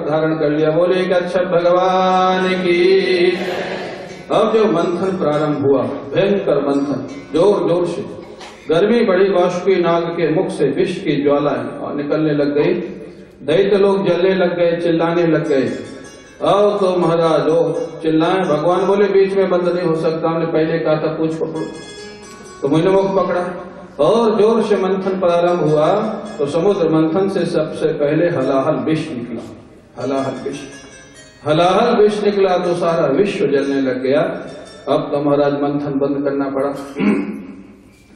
धारण कर लिया, बोले कच्छप भगवान की। अब जो मंथन प्रारंभ हुआ, भयंकर मंथन, जोर जोर से गर्मी बड़ी, बाष्पी नाग के मुख से विष की ज्वालाएं निकलने लग गई। दैत्य लोग जलने लग गए, चिल्लाने लग गए। अब तो महाराज जो चिल्लाए, भगवान बोले बीच में बंद नहीं हो सकता, हमने पहले कहा था पूछ पकड़ो, तो मैंने मुख पकड़ा और जोर से मंथन प्रारंभ हुआ। तो समुद्र मंथन से सबसे पहले हलाहल विष निकला, हलाहल विष निकला तो सारा विश्व जलने लग गया। अब तो महाराज मंथन बंद करना पड़ा।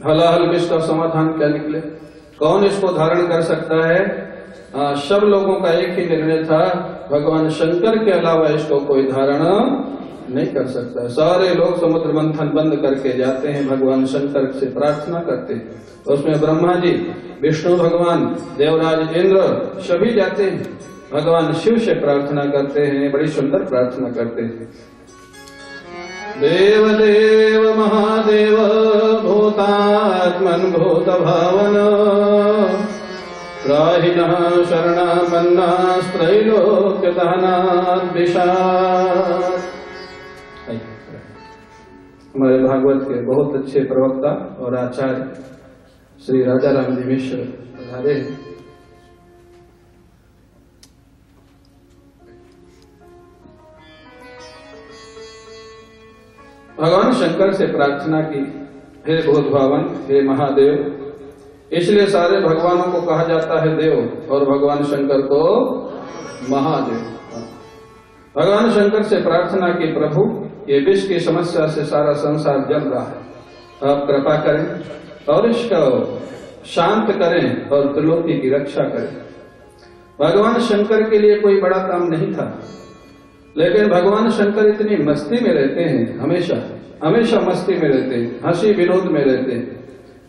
हलाहल विष का समाधान क्या निकले, कौन इसको धारण कर सकता है? सब लोगों का एक ही निर्णय था, भगवान शंकर के अलावा इसको कोई धारण नहीं कर सकता। सारे लोग समुद्र मंथन बंद करके जाते हैं, भगवान शंकर से प्रार्थना करते हैं। उसमें ब्रह्मा जी, विष्णु भगवान, देवराज इंद्र सभी जाते हैं, भगवान शिव से प्रार्थना करते हैं, बड़ी सुंदर प्रार्थना करते हैं। देव देव महादेव भूतात्मन भूत भावन त्राहिणः शरणापन्नास्त्रैलोक्यदहनात् विशात्। हमारे भागवत के बहुत अच्छे प्रवक्ता और आचार्य श्री राजा राम जी मिश्र पधारे। भगवान शंकर से प्रार्थना की, हे भूत भावन, हे महादेव। इसलिए सारे भगवानों को कहा जाता है देव और भगवान शंकर को महादेव। भगवान शंकर से प्रार्थना की, प्रभु ये विष की समस्या से सारा संसार जल रहा है, आप कृपा करें और इसको शांत करें और त्रिलोकी की रक्षा करें। भगवान शंकर के लिए कोई बड़ा काम नहीं था, लेकिन भगवान शंकर इतनी मस्ती में रहते हैं, हमेशा मस्ती में रहते हैं, हंसी विनोद में रहते हैं।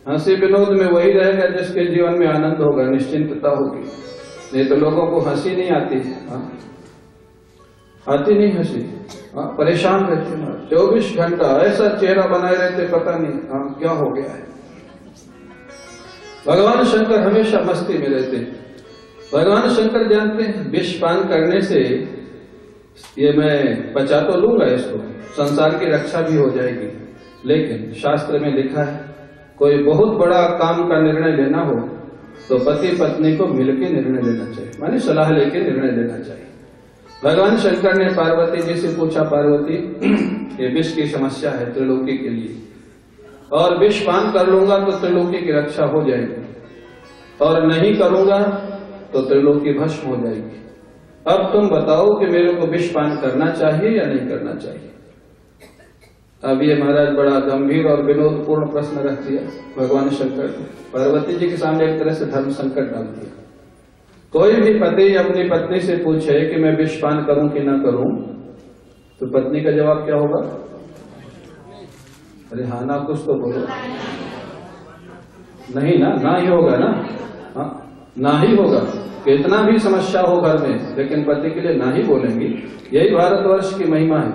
हंसी विनोद में वही रहेगा जिसके जीवन में आनंद होगा, निश्चिंतता होगी। नहीं तो लोगों को हंसी नहीं आती, आती नहीं हंसी, परेशान रहते हैं 24 घंटा, ऐसा चेहरा बनाए रहते, पता नहीं क्या हो गया है। भगवान शंकर हमेशा मस्ती में रहते हैं। भगवान शंकर जानते हैं विष पान करने से ये मैं बचा तो लूंगा, इसको संसार की रक्षा भी हो जाएगी, लेकिन शास्त्र में लिखा है कोई बहुत बड़ा काम का निर्णय लेना हो तो पति पत्नी को मिलकर निर्णय लेना चाहिए, माने सलाह लेके निर्णय लेना चाहिए। भगवान शंकर ने पार्वती जी से पूछा, पार्वती ये विष की समस्या है त्रिलोकी के लिए, और विष पान कर लूंगा तो त्रिलोकी की रक्षा हो जाएगी, और नहीं करूंगा तो त्रिलोकी भस्म हो जाएगी। अब तुम बताओ कि मेरे को विष पान करना चाहिए या नहीं करना चाहिए? अब ये महाराज बड़ा गंभीर और विनोदपूर्ण प्रश्न रख दिया भगवान शंकर ने, पार्वती जी के सामने एक तरह से धर्म संकट डाल दिया। कोई भी पति अपनी पत्नी से पूछे कि मैं विष पान करूं कि ना करूं, तो पत्नी का जवाब क्या होगा? अरे हाँ ना, कुछ तो बोलो। नहीं ना, ना ही होगा ना, हाँ ना ही होगा। कितना भी समस्या हो घर में, लेकिन पति के लिए ना ही बोलेंगी। यही भारतवर्ष की महिमा है।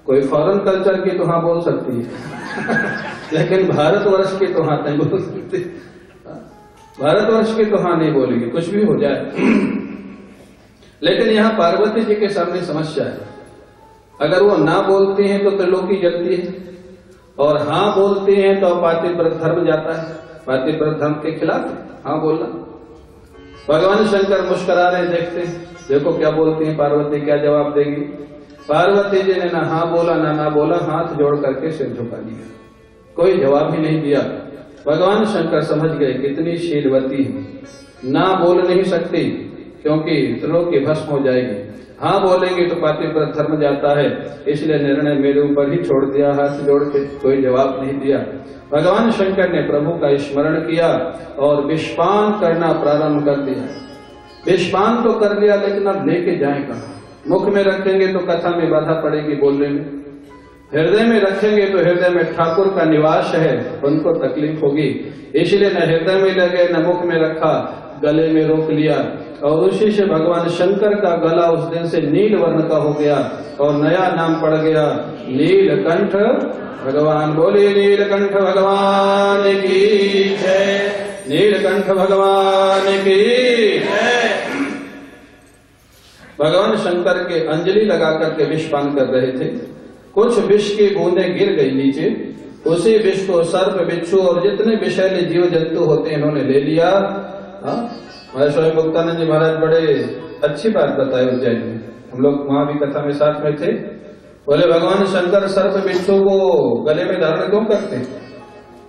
कोई फॉरेन कल्चर की तो हाँ बोल सकती है लेकिन भारतवर्ष की तो हाँ नहीं बोल सकती। भारतवर्ष की तो हाँ नहीं बोलेगी, कुछ भी हो जाए लेकिन यहाँ पार्वती जी के सामने समस्या है। अगर वो ना बोलती हैं तो त्रिलोकी जलती है, और हाँ बोलती हैं तो पातिव्रत धर्म जाता है। पातिव्रत धर्म के खिलाफ हाँ बोलना। भगवान शंकर मुस्कुरा रहे, देखते देखो क्या बोलती हैं पार्वती, क्या जवाब देगी। पार्वती जी ने ना हाँ बोला ना बोला, हाथ जोड़ करके सिर झुका दिया, कोई जवाब ही नहीं दिया। भगवान शंकर समझ गए कितनी शीलवती है, ना बोल नहीं सकती क्योंकि त्रिलोकी भस्म हो जाएगी, हाँ बोलेंगे तो पातिव्रत धर्म जाता है, इसलिए निर्णय मेरे ऊपर ही छोड़ दिया, हाथ जोड़ के कोई जवाब नहीं दिया। भगवान शंकर ने प्रभु का स्मरण किया और विषपान करना प्रारंभ कर दिया। विषपान तो कर लिया, लेकिन अब लेके जाए कहाँ? मुख में रखेंगे तो कथा में बाधा पड़ेगी बोलने में, हृदय में रखेंगे तो हृदय में ठाकुर का निवास है, उनको तकलीफ होगी। इसलिए न हृदय में लगे न मुख में रखा, गले में रोक लिया। और उसी से भगवान शंकर का गला उस दिन से नील वर्ण का हो गया और नया नाम पड़ गया नीलकंठ भगवान। बोले नीलकंठ भगवान की जय, नीलकंठ भगवान की जय। भगवान शंकर के अंजलि लगा करके विषपान कर रहे थे। कुछ विष की बूंदें गिर गई नीचे, उसी विष को सर्प, बिच्छू और जितने विषैले जीव जंतु होते हैं इन्होंने ले लिया। स्वामी मुक्तानंद जी महाराज बड़े अच्छी बात बताए उज्जैन में, हम लोग वहां भी कथा में साथ में थे। बोले भगवान शंकर सर्प बिच्छू को गले में धारण क्यों करते?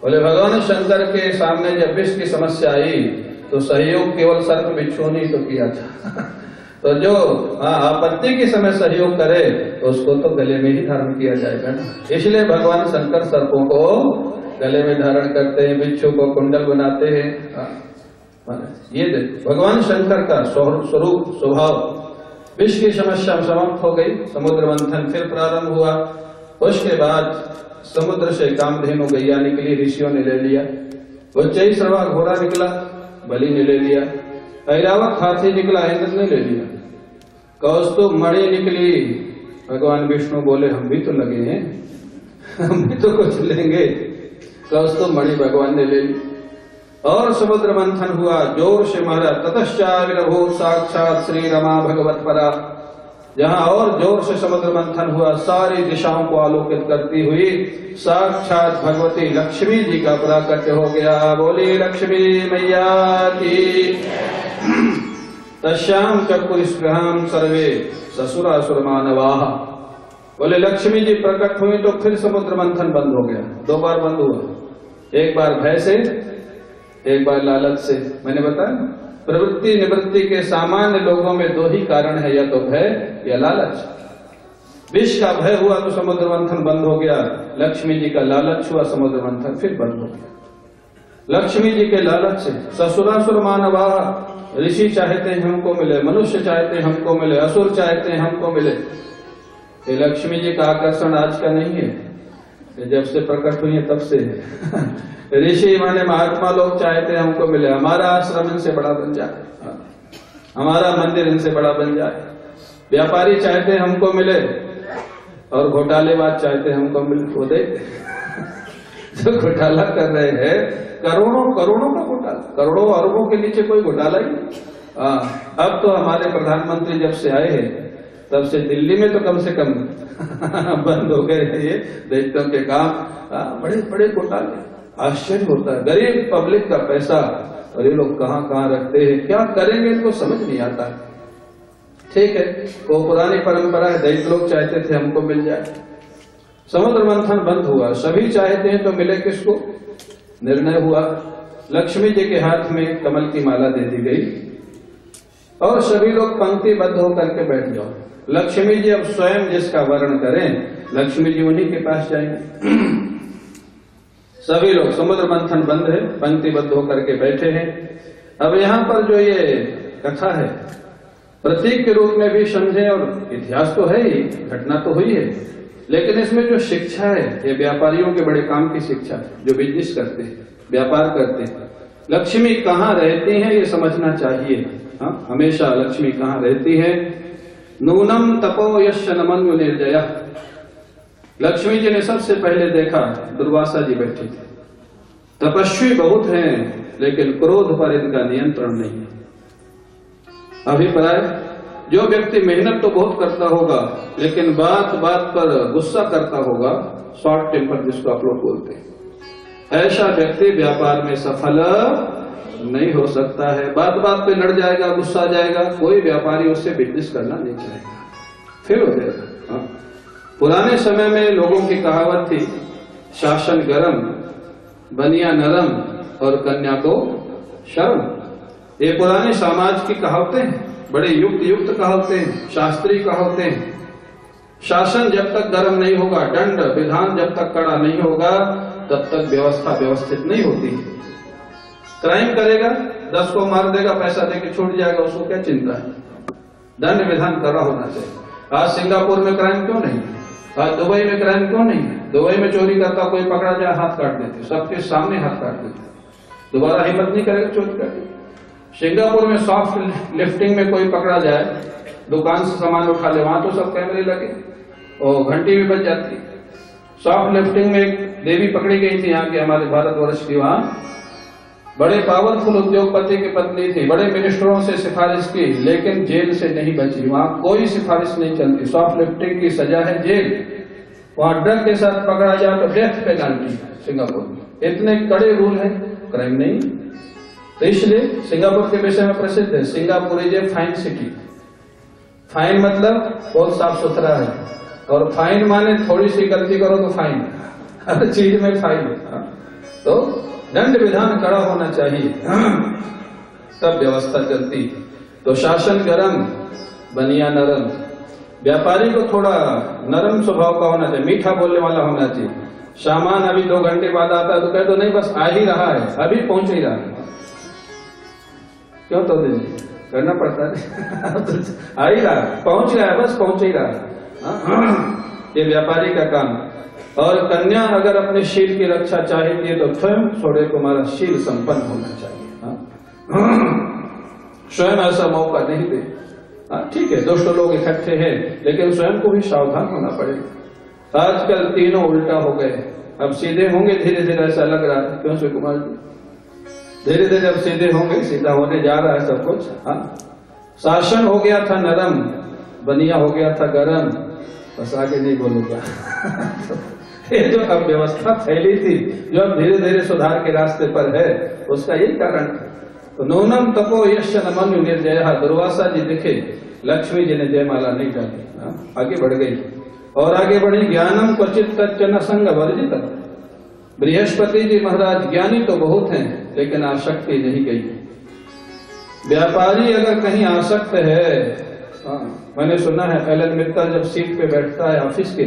बोले भगवान शंकर के सामने जब विष की समस्या आई तो सहयोग केवल सर्प बिच्छू ने तो किया था तो जो आपत्ति के समय सहयोग करे तो उसको तो गले में ही धारण किया जाएगा ना। इसलिए भगवान शंकर सर्पों को गले में धारण करते हैं, बिच्छू को कुंडल बनाते हैं। ये भगवान शंकर का स्वरूप स्वभाव। विष की समस्या समाप्त हो गई, समुद्र मंथन फिर प्रारंभ हुआ। उसके बाद समुद्र से कामधेनु गैया निकली, ऋषियों ने ले लिया। उच्चैश्रवा घोड़ा निकला, बलि ने ले लिया। ऐरावत हाथी निकला, इंद्र ने ले लिया। कौस्तुभ मणि निकली, भगवान विष्णु बोले हम भी तो लगे हैं, हम भी तो कुछ लेंगे। कौस्तुभ मणि भगवान ने ले ली और समुद्र मंथन हुआ जोर से महाराज। ततश्चाविर्भूत साक्षात श्री रमा भगवत परा। जहां और जोर से समुद्र मंथन हुआ, सारी दिशाओं को आलोकित करती हुई साक्षात भगवती लक्ष्मी जी का प्राकट्य हो गया। बोली लक्ष्मी मैया की। तस्याम चक्रुस्पृहाम सर्वे ससुरासुर मानवाः। बोले लक्ष्मी जी प्रकट हुई तो फिर समुद्र मंथन बंद हो गया। 2 बार बंद हुआ, एक बार भय से, एक बार लालच से। मैंने बताया प्रवृत्ति निवृत्ति के सामान्य लोगों में 2 ही कारण है, या तो भय या लालच। विष का भय हुआ तो समुद्र मंथन बंद हो गया, लक्ष्मी जी का लालच हुआ, समुद्र मंथन फिर बंद हो गया। लक्ष्मी जी के लालच से ससुरासुर मानवा। ऋषि चाहते हैं हमको मिले, मनुष्य चाहते हैं हमको मिले, असुर चाहते हैं हमको मिले। ये लक्ष्मी जी का आकर्षण आज का नहीं है, जब से प्रकट हुई है तब से है। ऋषि माने महात्मा लोग चाहते हैं हमको मिले, हमारा आश्रम इनसे बड़ा बन जाए, हमारा मंदिर इनसे बड़ा बन जाए। व्यापारी चाहते हैं हमको मिले और घोटालेबाज चाहते हैं हमको मिले। वो देख जो घोटाला कर रहे हैं, करोड़ों करोड़ों का घोटाला, करोड़ों अरबों के नीचे कोई घोटाला ही नहीं। अब तो हमारे प्रधानमंत्री जब से आए हैं तब से दिल्ली में तो कम से कम बंद हो गए हैं ये दैत्यों के काम। बड़े बड़े घोटाले, आश्चर्य होता है। गरीब पब्लिक का पैसा और ये लोग कहाँ कहाँ रखते हैं, क्या करेंगे इनको समझ नहीं आता। ठीक है, वो पुरानी परंपरा है, दैत्य लोग चाहते थे हमको मिल जाए। समुद्र मंथन बंद हुआ, सभी चाहते हैं तो मिले किसको। निर्णय हुआ, लक्ष्मी जी के हाथ में कमल की माला दे दी गई और सभी लोग पंक्तिबद्ध होकर के बैठ जाओ। लक्ष्मी जी अब स्वयं जिसका वर्ण करें, लक्ष्मी जी उन्हीं के पास जाएंगे। सभी लोग, समुद्र मंथन बंद है, पंक्तिबद्ध होकर के बैठे हैं। अब यहाँ पर जो ये कथा है प्रतीक के रूप में भी समझे, और इतिहास तो है ही, घटना तो हुई है, लेकिन इसमें जो शिक्षा है ये व्यापारियों के बड़े काम की शिक्षा है, जो बिजनेस करते हैं, व्यापार करते हैं। लक्ष्मी कहाँ रहती है ये समझना चाहिए। हाँ, हमेशा लक्ष्मी कहाँ रहती है। नूनम तपो यश नमन्यु निर्जया। लक्ष्मी जी ने सबसे पहले देखा, दुर्वासा जी बैठे थे। तपस्वी बहुत हैं लेकिन क्रोध पर इनका नियंत्रण नहीं है। अभिप्राय, जो व्यक्ति मेहनत तो बहुत करता होगा लेकिन बात बात पर गुस्सा करता होगा, शॉर्ट टेम्पर जिसको आप लोग बोलते हैं, ऐसा व्यक्ति व्यापार में सफल नहीं हो सकता है। बात बात पे लड़ जाएगा, गुस्सा जाएगा, कोई व्यापारी उससे बिजनेस करना नहीं चाहेगा, फेल हो जाएगा। पुराने समय में लोगों की कहावत थी, शासन गरम, बनिया नरम और कन्या को शर्म। ये पुराने समाज की कहावतें हैं, बड़े युक्त कहावतें हैं, शास्त्रीय कहावतें हैं। शासन जब तक गरम नहीं होगा, दंड विधान जब तक कड़ा नहीं होगा, तब तक व्यवस्था व्यवस्थित नहीं होती। क्राइम करेगा 10 को मार देगा, पैसा देके छूट जाएगा, उसको क्या चिंता है? दंड विधान कड़ा होना चाहिए। आज सिंगापुर में क्राइम क्यों नहीं है? आज दुबई में क्राइम क्यों नहीं है? दुबई में चोरी करता कोई पकड़ा जाए, हाथ काट देते, सबके सामने हाथ काट देते, दोबारा हिम्मत नहीं करेगा चोरी करके। सिंगापुर में सॉफ्ट लिफ्टिंग में कोई पकड़ा जाए, दुकान से सामान उठा ले, वहां तो सब कैमरे लगे और घंटी भी बज जाती। सॉफ्ट लिफ्टिंग में एक देवी पकड़ी गई थी यहाँ के, हमारे भारतवर्ष की, वहां बड़े पावरफुल उद्योगपति की पत्नी थी, बड़े मिनिस्टरों से सिफारिश की, लेकिन जेल से नहीं बची। वहां कोई सिफारिश नहीं चलती, सॉफ्ट लिफ्टिंग की सजा है जेल। वहां ड्रग के साथ पकड़ा जाए तो डेथ पेनल्टी सिंगापुर में। इतने कड़े रूल है, क्राइम नहीं। तो इसलिए सिंगापुर के विषय में प्रसिद्ध है, Singapore is a fine city. Fine मतलब बहुत साफ सुथरा है, और फाइन माने थोड़ी सी गलती करो तो फाइन, हर चीज में फाइन। तो दंड विधान कड़ा होना चाहिए, तब व्यवस्था चलती। तो शासन गरम, बनिया नरम। व्यापारी को थोड़ा नरम स्वभाव का होना चाहिए, मीठा बोलने वाला होना चाहिए। सामान अभी 2 घंटे बाद आता है तो कह दो नहीं बस आ ही रहा है, अभी पहुंच ही रहा है। क्यों तो करना पड़ता है आ ही रहा है, पहुंच गया है, बस पहुंच ही रहा है। ये व्यापारी का काम। और कन्या अगर अपने शील की रक्षा चाहेती है तो स्वयं थोड़े तुम्हारा शील संपन्न होना चाहिए। स्वयं ऐसा मौका नहीं दे। ठीक है, दुष्ट लोग इकट्ठे हैं, लेकिन स्वयं को भी सावधान होना पड़ेगा। आजकल तीनों उल्टा हो गए, अब सीधे होंगे धीरे धीरे, ऐसा लग रहा है। क्यों शिव कुमार जी? धीरे धीरे अब सीधे होंगे, सीधा होने जा रहा है सब कुछ। शासन हो गया था नरम, बनिया हो गया था गरम, बस आगे नहीं बोलूंगा। ये जो अब व्यवस्था फैली थी, जो अब धीरे धीरे सुधार के रास्ते पर है, उसका यही कारण है। तो नूनम तपो यश न मनु निर्जय, दुर्वासा जी दिखे, लक्ष्मी जी ने जयमाला नहीं डाली, आगे बढ़ गई। और आगे बढ़ी, ज्ञानम क्वचित तच्चन संग वर्जित। बृहस्पति जी महाराज ज्ञानी तो बहुत हैं, लेकिन आसक्ति नहीं गई। व्यापारी अगर कहीं आसक्त है, मैंने सुना है एलन मित्तल जब सीट पे बैठता है ऑफिस के,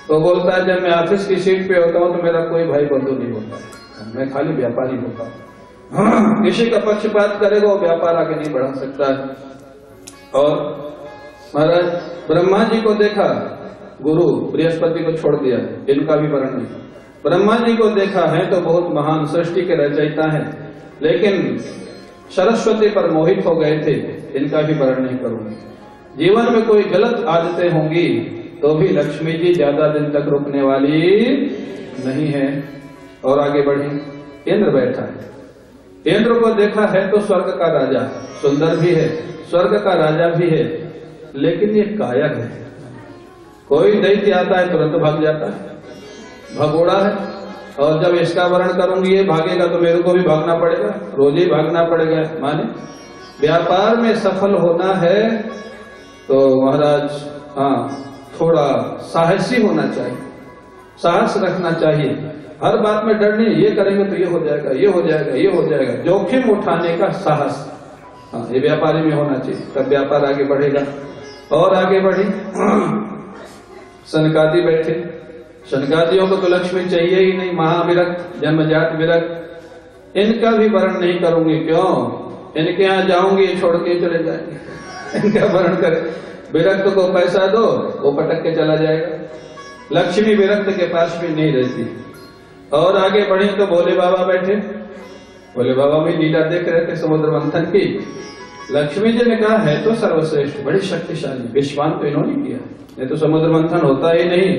तो बोलता है जब मैं ऑफिस की सीट पे होता हूँ तो मेरा कोई भाई बंधु नहीं होता, मैं खाली व्यापारी होता हूँ। किसी का पक्षपात करेगा वो व्यापार आगे नहीं बढ़ा सकता है। और महाराज ब्रह्मा जी को देखा, गुरु बृहस्पति को छोड़ दिया, इनका भी वर्ण नहीं। ब्रह्मा जी को देखा है तो बहुत महान सृष्टि के रचयिता है, लेकिन सरस्वती पर मोहित हो गए थे, इनका भी वर्ण नहीं करूंगा। जीवन में कोई गलत आदतें होंगी तो भी लक्ष्मी जी ज्यादा दिन तक रुकने वाली नहीं है। और आगे बढ़ी, इंद्र बैठा है। इंद्र को देखा है तो स्वर्ग का राजा, सुंदर भी है, स्वर्ग का राजा भी है, लेकिन ये कायर है। कोई दैत्य आता है तुरंत भाग जाता है, भगोड़ा है। और जब इसका वर्ण करूंगी ये भागेगा तो मेरे को भी भागना पड़ेगा, रोज ही भागना पड़ेगा। माने व्यापार में सफल होना है तो महाराज थोड़ा साहसी होना चाहिए, साहस रखना चाहिए। हर बात में डर नहीं, ये करेंगे तो ये हो जाएगा, ये हो जाएगा, ये हो जाएगा। जोखिम उठाने का साहस ये व्यापारी में होना चाहिए, तब व्यापार आगे बढ़ेगा। और आगे बढ़ी, सनकादि बैठे। सनकादियों को तो लक्ष्मी चाहिए ही नहीं, महाविरक्त, जन्मजात विरक्त। इनका भी वर्ण नहीं करूंगी, क्यों? इनके यहाँ जाऊंगी छोड़ के चले जाएंगे। इनका वर्ण करे, विरक्त को पैसा दो वो पटक के चला जाएगा। लक्ष्मी विरक्त के पास भी नहीं रहती। और आगे बढ़े तो भोले बाबा बैठे। भोले बाबा भी लीला देख रहे थे समुद्र मंथन की। लक्ष्मी जी ने कहा है तो सर्वश्रेष्ठ, बड़ी शक्तिशाली, विश्वान तो इन्होंने किया, नहीं तो समुद्र मंथन होता ही नहीं।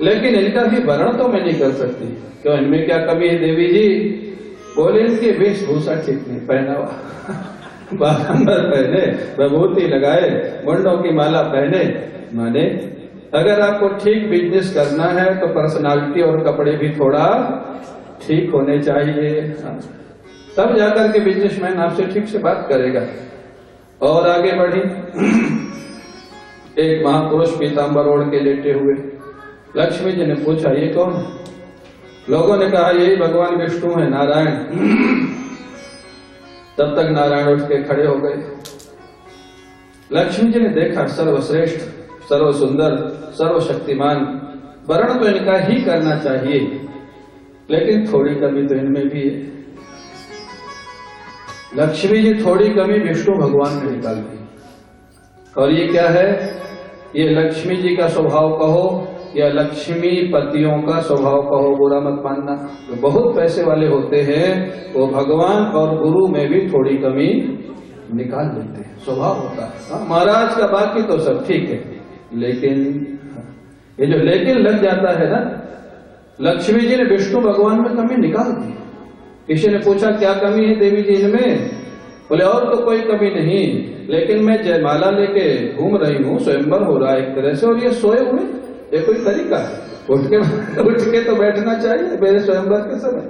लेकिन इनका भी वर्ण तो मैं नहीं कर सकती, क्यों? इनमें क्या कमी है देवी जी? बोले इनकी वेशभूषा ठीक नहीं, पहनावा बागंबर पहने, विभूति लगाए, मुंडों की माला पहने। माने अगर आपको ठीक बिजनेस करना है तो पर्सनालिटी और कपड़े भी थोड़ा ठीक होने चाहिए, तब जाकर के बिजनेसमैन आपसे ठीक से बात करेगा। और आगे बढ़ी, एक महापुरुष पीताम्बर ओढ़ के लेटे हुए। लक्ष्मी जी ने पूछा ये कौन? लोगों ने कहा यही भगवान विष्णु है, नारायण। तब तक नारायण उठ के खड़े हो गए। लक्ष्मी जी ने देखा सर्वश्रेष्ठ, सर्व सुंदर, सर्वशक्तिमान, वर्ण तो इनका ही करना चाहिए, लेकिन थोड़ी कमी तो इनमें भी है। लक्ष्मी जी थोड़ी कमी विष्णु भगवान ने निकाल दी। और ये क्या है? ये लक्ष्मी जी का स्वभाव कहो या लक्ष्मी पतियों का स्वभाव कहो, बुरा मत मानना। तो बहुत पैसे वाले होते हैं वो भगवान और गुरु में भी थोड़ी कमी निकाल लेते हैं, स्वभाव होता है। महाराज का बाकी तो सब ठीक है, लेकिन ये जो लेकिन लग जाता है ना, लक्ष्मी जी ने विष्णु भगवान में कमी निकाल दी। किसी ने पूछा क्या कमी है देवी जी इनमें? बोले और तो कोई कमी नहीं, लेकिन मैं जयमाला लेके घूम रही हूँ, स्वयंवर हो रहा है एक तरह से, और ये सोए हुए, ये कोई तरीका है? उठ के तो बैठना चाहिए मेरे स्वयंवर के समय।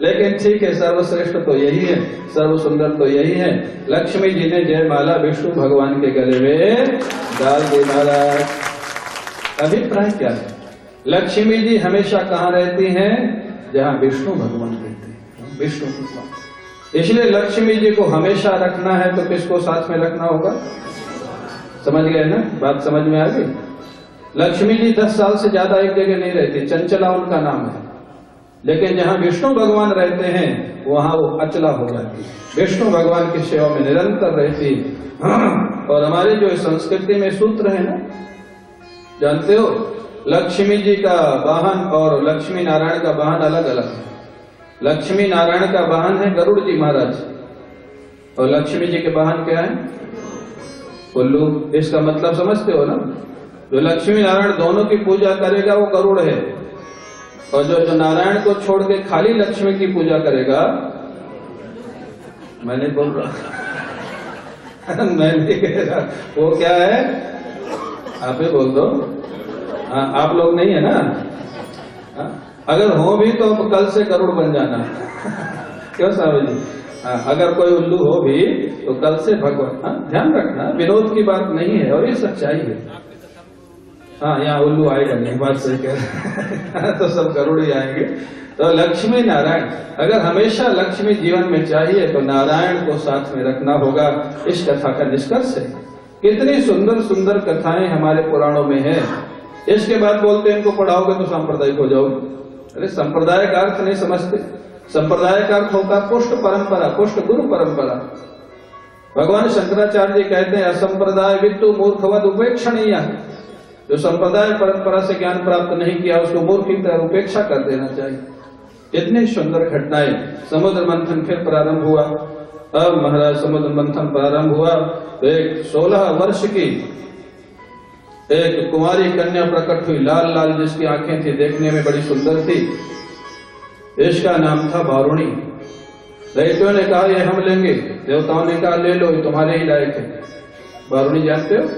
लेकिन ठीक है, सर्वश्रेष्ठ तो यही है, सर्व सुंदर तो यही है। लक्ष्मी जी ने जयमाला विष्णु भगवान के गले में डाल दी। महाराज अभिप्राय क्या है? लक्ष्मी जी हमेशा कहाँ रहती हैं? जहाँ विष्णु भगवान रहते हैं, विष्णु भगवान। इसलिए लक्ष्मी जी को हमेशा रखना है तो किसको साथ में रखना होगा? समझ गए ना? बात समझ में आ गई? लक्ष्मी जी 10 साल से ज्यादा एक जगह नहीं रहती, चंचला उनका नाम है। लेकिन जहाँ विष्णु भगवान रहते हैं वहां वो अचला हो जाती, विष्णु भगवान की सेवा में निरंतर रहती। और हमारे जो संस्कृति में सूत्र है ना, जानते हो, लक्ष्मी जी का वाहन और लक्ष्मी नारायण का वाहन अलग अलग है। लक्ष्मी नारायण का वाहन है गरुड़ जी महाराज, और लक्ष्मी जी के वाहन क्या है? उल्लू। इसका मतलब समझते हो ना? जो लक्ष्मी नारायण दोनों की पूजा करेगा वो गरुड़ है, और जो नारायण को छोड़ के खाली लक्ष्मी की पूजा करेगा, मैंने बोल रहा मैं नहीं कह रहा, वो क्या है? आप ही बोल दो। आप लोग नहीं है ना? अगर हो भी तो कल से गरुड़ बन जाना क्यों साहब जी? अगर कोई उल्लू हो भी तो कल से भगवान, ध्यान रखना, विरोध की बात नहीं है और ये सच्चाई है। हाँ, यहाँ उल्लू आएगा नहीं, बात सही कह रहे तो सब गरुड़ ही आएंगे। तो लक्ष्मी नारायण, अगर हमेशा लक्ष्मी जीवन में चाहिए तो नारायण को साथ में रखना होगा। इस कथा का निष्कर्ष है। कितनी सुंदर सुंदर कथाएं हमारे पुराणों में है। इसके बाद बोलते हैं इनको पढ़ाओगे तो सांप्रदायिक हो जाओगे। अरे संप्रदाय का अर्थ नहीं समझते। संप्रदाय का अर्थ होता है पुष्ट परंपरा, पुष्ट गुरु परंपरा। भगवान शंकराचार्य जी कहते हैं असंप्रदाय वित्तु मूर्खवद उपेक्षणीय। जो संप्रदाय परंपरा से ज्ञान प्राप्त नहीं किया उसको मूर्ख की तरह उपेक्षा कर देना चाहिए। इतनी सुंदर घटनाएं। समुद्र मंथन फिर प्रारंभ हुआ। अब महाराज समुद्र मंथन प्रारंभ हुआ तो एक 16 वर्ष की एक कुमारी कन्या प्रकट हुई, लाल लाल जिसकी आंखें थी, देखने में बड़ी सुंदर थी। इसका नाम था वारुणी। दैत्यों ने कहा ये हम लेंगे, देवताओं ने कहा ले लो, ये तुम्हारे ही लायक है। वारुणी जानते हो?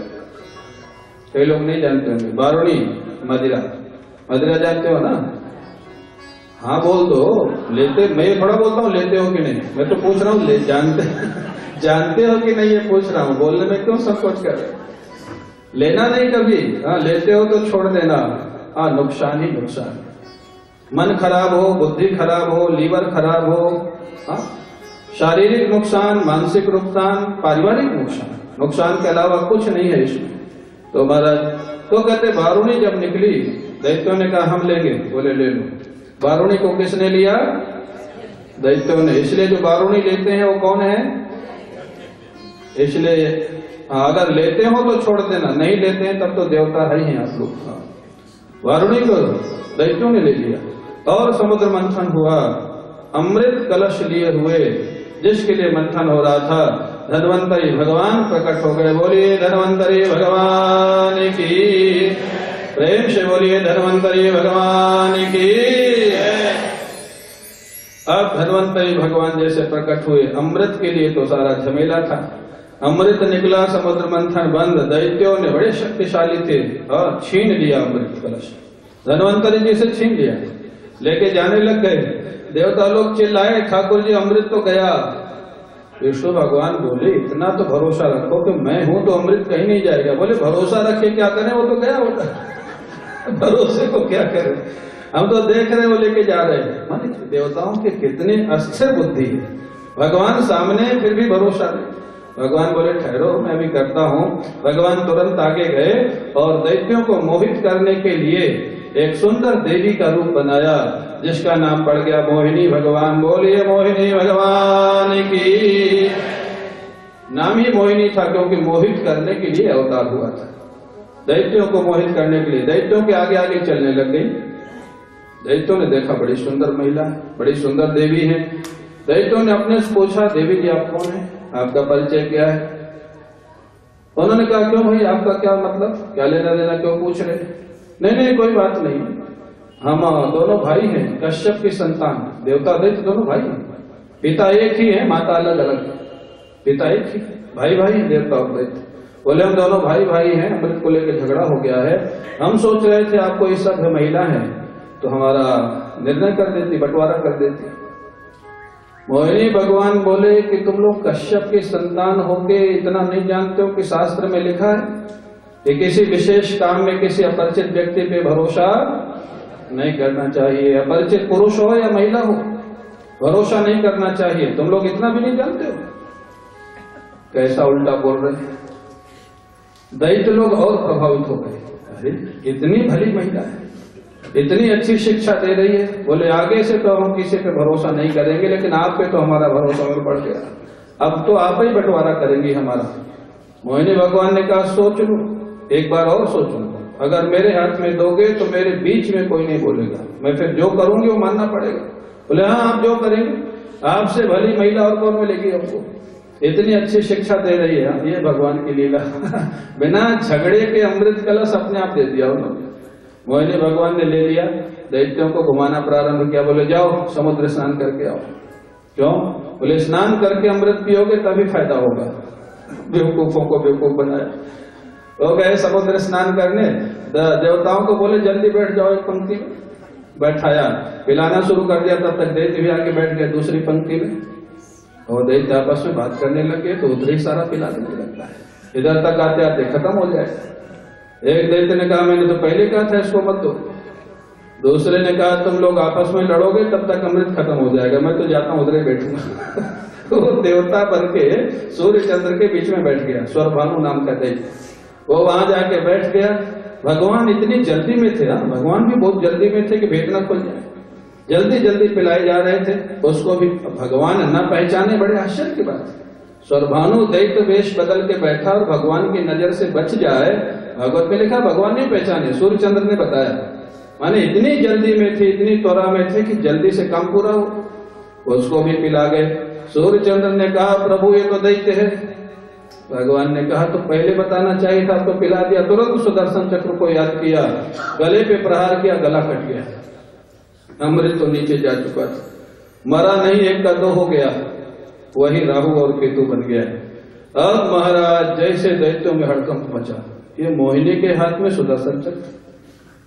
कई लोग नहीं जानते होंगे। वारुणी मदिरा, मदिरा जानते हो ना? हाँ बोल दो। लेते, मैं थोड़ा बोलता हूँ लेते हो कि नहीं, मैं तो पूछ रहा हूँ जानते हो कि नहीं, ये पूछ रहा हूँ। बोलने में क्यों संकोच कर रहे? लेना नहीं कभी। हाँ, लेते हो तो छोड़ देना। हाँ, नुकसान ही नुकसान। मन खराब हो, बुद्धि खराब हो, लीवर खराब हो, हाँ, शारीरिक नुकसान, मानसिक नुकसान, पारिवारिक नुकसान, नुकसान के अलावा कुछ नहीं है इसमें। तो महाराज तो कहते वारुणी जब निकली, दैत्यों ने कहा हम लेंगे, बोले ले लो। वारुणी को किसने लिया? दैत्यों ने। इसलिए जो वारुणी लेते हैं वो कौन है? इसलिए अगर लेते हो तो छोड़ देना, नहीं लेते हैं तब तो देवता है ही आप लोग। वारुणी को दैत्यों ने ले लिया और समुद्र मंथन हुआ। अमृत कलश लिए हुए, जिसके लिए मंथन हो रहा था, धन्वंतरी भगवान प्रकट हो गए। बोलिए धन्वंतरी भगवान की, प्रेम से बोलिए धन्वंतरी भगवान की। अब धन्वंतरी भगवान जैसे प्रकट हुए, अमृत के लिए तो सारा झमेला था। अमृत निकला, समुद्र मंथन बंद। दैत्यों ने बड़े शक्तिशाली थे और छीन लिया अमृत कलश। धन्वंतरी जी से छीन लिया, लेके जाने लग गए। देवता लोग चिल्लाए ठाकुर जी अमृत तो गया। विष्णु भगवान बोले इतना तो भरोसा रखो कि मैं हूं तो अमृत कहीं नहीं जाएगा। बोले भरोसा रखे क्या करें, वो तो गया होगा भरोसे को क्या करें, हम तो देख रहे वो लेके जा रहे हैं। माने देवताओं के कितने अस्थिर बुद्धि है। भगवान सामने फिर भी भरोसा नहीं। भगवान बोले ठहरो मैं भी करता हूँ। भगवान तुरंत आगे गए और दैत्यों को मोहित करने के लिए एक सुंदर देवी का रूप बनाया जिसका नाम पड़ गया मोहिनी भगवान। बोलिए मोहिनी भगवान की। नाम ही मोहिनी था क्योंकि मोहित करने के लिए अवतार हुआ था, दैत्यों को मोहित करने के लिए। दैत्यों के आगे आगे चलने लग गई। दैत्यों ने देखा बड़ी सुंदर महिला है, बड़ी सुंदर देवी है। दैत्यों ने अपने से पूछा, देवी जी आप कौन है, आपका परिचय क्या है? उन्होंने कहा क्यों भाई, आपका क्या मतलब, क्या लेना देना, क्यों पूछ रहे? नहीं कोई बात नहीं, हम दोनों भाई हैं, कश्यप की संतान। देवता दैत्य दोनों भाई हैं, पिता एक ही है, माता अलग अलग, पिता एक ही, भाई भाई देवता और दैत्य। बोले हम दोनों भाई भाई हैं, अमृत को लेकर झगड़ा हो गया है, हम सोच रहे थे आपको इस सब महिला है तो हमारा निर्णय कर देती, बंटवारा कर देती। मोहिनी भगवान बोले कि तुम लोग कश्यप की संतान होके इतना नहीं जानते हो कि शास्त्र में लिखा है कि किसी विशेष काम में किसी अपरिचित व्यक्ति पे भरोसा नहीं करना चाहिए। अपरिचित पुरुष हो या महिला हो, भरोसा नहीं करना चाहिए। तुम लोग इतना भी नहीं जानते हो? कैसा उल्टा बोल रहे हैं। दैत्य लोग और प्रभावित हो गए, अरे इतनी भली महिला है, इतनी अच्छी शिक्षा दे रही है। बोले आगे से तो हम किसी पे भरोसा नहीं करेंगे, लेकिन आप पे तो हमारा भरोसा और बढ़ गया, अब तो आप ही बंटवारा करेंगी हमारा। मोहिनी भगवान ने कहा सोच लो, एक बार और सोच लो, अगर मेरे हाथ में दोगे तो मेरे बीच में कोई नहीं बोलेगा, मैं फिर जो करूंगी वो मानना पड़ेगा। बोले हाँ आप जो करेंगे, आपसे भली महिला और कौन मिलेगी हमको, इतनी अच्छी शिक्षा दे रही है। ये भगवान की लीला बिना झगड़े के अमृत कलश अपने आप दे दिया उन्होंने। मोहिनी भगवान ने ले लिया, दैत्यों को घुमाना प्रारंभ किया। बोले जाओ समुद्र स्नान करके आओ। क्यों? बोले स्नान करके अमृत पियोगे तभी फायदा होगा। बेवकूफों को बेवकूफ बनाया। वो गए समुद्र स्नान करने, देवताओं को बोले जल्दी बैठ जाओ एक पंक्ति में, बैठाया, पिलाना शुरू कर दिया। तब तक दैत्य भी आके बैठ गए दूसरी पंक्ति में, और दैत्य आपस में बात करने लगे तो उधर ही सारा पिला देने लगता है, इधर तक आते आते खत्म हो जाए। एक दैत्य ने कहा मैंने तो पहले कहा था इसको मत दो। दूसरे ने कहा तुम लोग आपस में लड़ोगे तब तक अमृत खत्म हो जाएगा, मैं तो जाता हूं उधर ही बैठूंगा। तो देवता बन के सूर्य चंद्र के बीच में बैठ गया, स्वरभानु नाम का दैत्य। वो वहां जाके बैठ गया। भगवान इतनी जल्दी में थे, भगवान भी बहुत जल्दी में थे कि भेद न खुल जाए, जल्दी जल्दी पिलाए जा रहे थे। उसको भी भगवान न पहचाने, बड़े आश्चर्य की बात। स्वरभानु दैत्य वेश बदल के बैठा और भगवान की नजर से बच जाए, भागवत में लिखा भगवान नहीं पहचाने, सूर्य चंद्र ने बताया। माने इतनी जल्दी में थे, इतनी त्वरा में थे कि जल्दी से काम पूरा हो, उसको भी पिला गए। सूर्य चंद्र ने कहा प्रभु ये तो दैत्य है। भगवान ने कहा तो पहले बताना चाहिए था, तो पिला दिया। तुरंत सुदर्शन चक्र को याद किया, गले पे प्रहार किया, गला कट गया, अमृत तो नीचे जा चुका था। मरा नहीं, एक का दो हो गया, वही राहु और केतु बन गया। अब महाराज जैसे दैत्यों में हड़कंप मचा। ये मोहिनी के हाथ में सुदर्शन चक्र,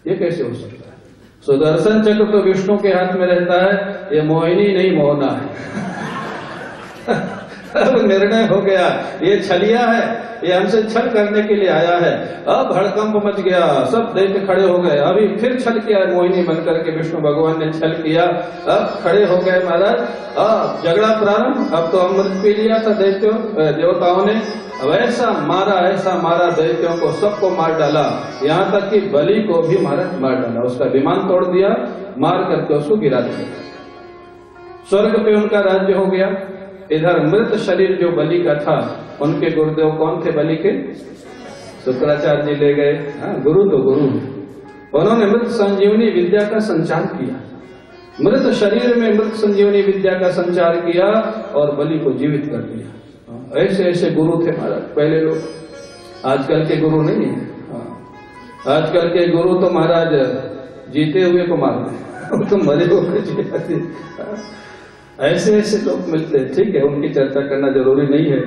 ये कैसे हो सकता है? सुदर्शन चक्र तो विष्णु के हाथ में रहता है, ये मोहिनी नहीं मोहना है। अब निर्णय हो गया, ये छलिया है, ये हमसे छल करने के लिए आया है। अब हड़कंप मच गया, सब दैत्य खड़े हो गए। अभी फिर छल किया मोहिनी बनकर के विष्णु भगवान ने छल किया। अब खड़े हो गए महाराज, अब झगड़ा प्रारंभ। अब तो अमृत पी लिया था दैत्यों देवताओं ने, अब ऐसा मारा दैत्यों को, सबको मार डाला, यहाँ तक कि बलि को भी मार डाला, उसका विमान तोड़ दिया, मार करके उसको गिरा दिया। स्वर्ग पे उनका राज्य हो गया। इधर मृत शरीर जो बलि का था, उनके गुरुदेव कौन थे बलि के? शुक्राचार्य जी ले गए। गुरु तो गुरु, उन्होंने मृत संजीवनी विद्या का संचार किया, मृत शरीर में मृत संजीवनी विद्या का संचार किया और बलि को जीवित कर दिया। ऐसे ऐसे गुरु थे महाराज पहले लोग, आजकल के गुरु नहीं है। आजकल के गुरु तो महाराज जीते हुए को मारते हैं, तो मरे हुए ऐसे ऐसे लोग मिलते हैं। ठीक है, उनकी चर्चा करना जरूरी नहीं है।